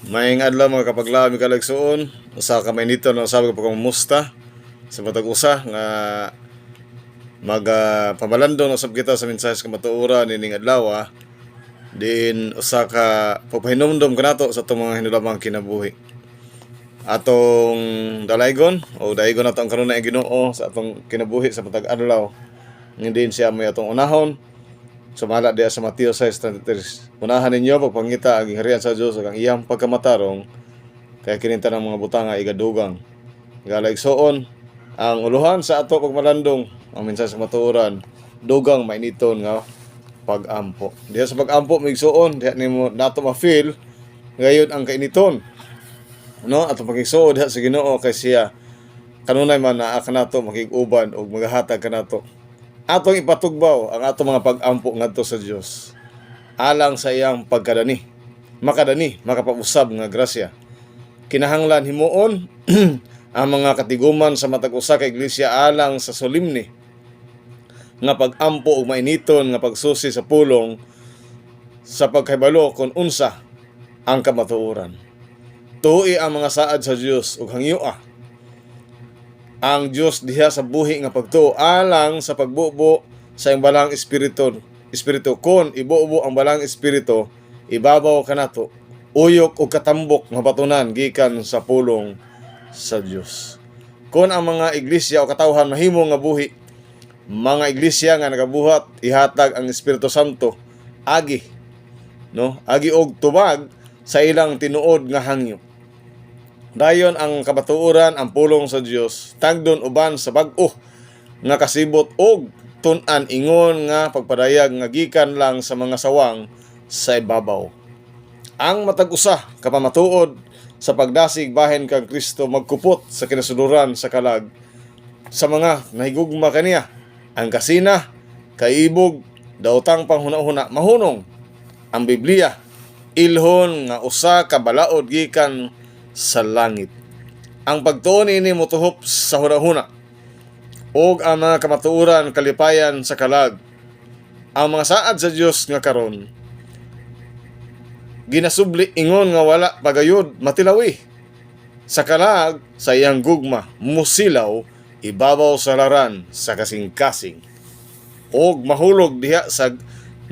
Maayong adlaw mga kapaglami kalagsuon. Usa ka mainito na sabi ko pagkumusta sa matag usa nga pamalandong usab kita sa mensahe ka matuoran ining adlaw. Din usa ka pagpahinumdom kanato sa atong mga hinulamang kinabuhi. Atong dalaygon o daygon nato ang kanunay ang Ginoo sa atong kinabuhi sa matag adlaw. Ngin siya may atong unahon. Sumala diya sa Mateo 6:33. Unahan ninyo pagpangita ang harian sa Dios ug ang iyang pagkamatarong kaya kininta ng mga butanga igadugang. Galaigsoon ang uluhan sa ato pagmalandong ang mensahe sa matuoran dugang mainiton nga pag-ampo. Diya sa pag-ampo migsuon diha nimo nato ma-feel ngayon ang kainiton. No, ato pagigsuon diha sa Ginoo kay siya kanunay man naa kanato makig-uban ug magahatag kanato. Atong ipatugbaw ang atong mga pag-ampo ngadto sa Dios alang sa iyang makapausab nga grasya. Kinahanglan himuon ang mga katiguman sa matag usa ka iglesia alang sa solimne nga pag-ampo ug mainiton nga pagsusi sa pulong sa pagkahibalo kung unsa ang kamatuoran. Tuoi ang mga saad sa Dios ug hangyoa ang Dios diha sa buhi nga pagtuo alang sa pagbubo sa iyang balang espiritu kon ibubo ang balang espiritu ibabaw kanato uyok ug katambok nga batunan gikan sa pulong sa Dios. Kon ang mga iglesia o katawhan mahimo nga buhi, mga iglesia nga nagabuhat ihatag ang Espiritu Santo agi og tubag sa ilang tinuod nga hangyo. Dayon ang kabatuoran ang pulong sa Dios tagdon uban sa bag-o nga kasibot og tun-an ingon nga pagpadayag nga gikan lang sa mga sawang sa ibabaw. Ang matag usa ka pamatuod sa pagdasig bahin kang Kristo magkupot sa kinasunuran sa kalag sa mga nahigugma kaniya. Ang kasina, kaibog, daotang panghuna-huna mahunong. Ang Biblia ilhon nga usa ka balaod gikan sa langit. Ang pagtuon ini motuhop sa hunahuna og ang mga kamatuoran kalipayan sa kalag. Ang mga saad sa Dios nga karon ginasubli ingon nga wala pagayod matilawi sa kalag sa iyang gugma musilaw ibabaw sa laran sa kasing-kasing og mahulog diha sa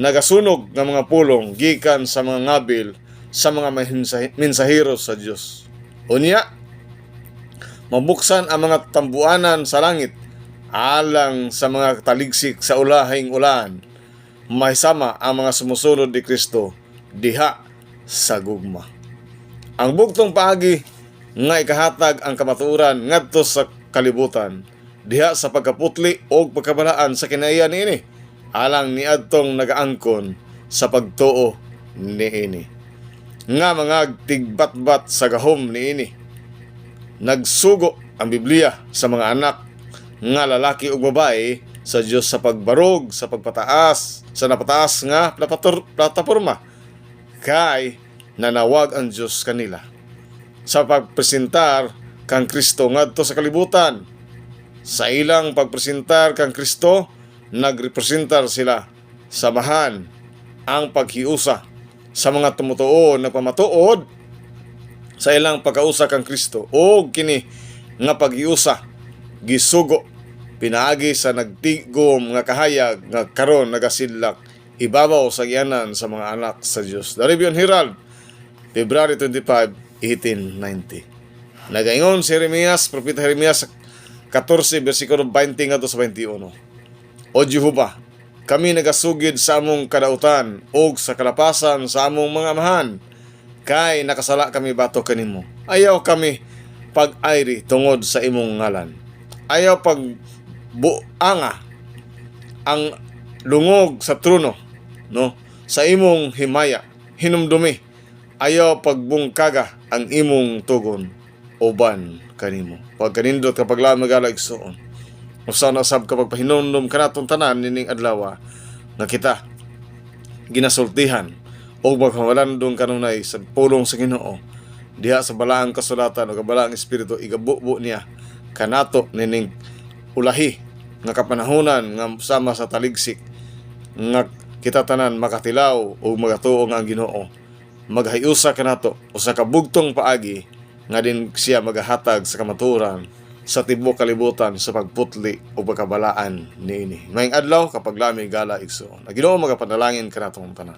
nagasunog nga mga pulong gikan sa mga ngabil sa mga mensahero sa Dios. Unya, mabuksan ang mga tambuanan sa langit alang sa mga taligsik sa ulahing ulan. Mahisama ang mga sumusunod ni Kristo diha sa gugma. Ang bugtong paagi nga ikahatag ang kamatuoran ngadto sa kalibutan diha sa pagkaputli o pagkabalaan sa kinaiya niini alang niadtong nagaangkon sa pagtuo niini. Nga mga tigbatbat sa gahom niini. Nagsugo ang Biblia sa mga anak nga lalaki ug babae sa Dios sa pagbarog, sa pagpataas, sa napataas nga plataporma kay nanawag ang Dios kanila sa pagpresentar kang Kristo ngadto sa kalibutan. Sa ilang pagpresentar kang Kristo, nagrepresentar sila samahan ang paghiusa sa mga tumutuo nagpamatuod sa ilang pagkausa kang Kristo o kini nga paghiusa gisugo pinaagi sa nagtigom nga kahayag nga karon nagasidlak ibabaw sa gianan sa mga anak sa Dios. The Review and Herald, February 25, 1890. Nagaingon si Jeremias, propeta Jeremias 14 bersikulo 20 ngadto sa 21. O Jehova, kami nagasugid sa among kadautan o sa kalapasan sa among mga amahan, kay nakasala kami bato kanimo. Ayaw kami pag-ayri tungod sa imong ngalan. Ayaw pagbuanga ang lungog sa trono, sa imong himaya, hinumdumi. Ayaw pagbungkaga ang imong tugon, uban kanimo. Pagkanindot kapag lamang galaigsoon. Usa na sab kapag pahinumdum kanatong tanan nining adlaw nga kita ginasultihan o maghawalandong kanunay sa pulong sa Ginoo diha sa balaang kasulatan o balaang espiritu igabubo niya kanato nining ulahi nga kapanahunan nga sama sa taligsik nga kita tanan makatilaw o magatuo nga ang Ginoo maghayusa kanato usa ka bugtong paagi nga din siya magahatag sa kamaturan sa tibuok kalibutan sa pagputli o pagkabalaan niini. Maayong adlaw kapag lami gala igsoon. Ginoo magapanalangin kanatong tanan.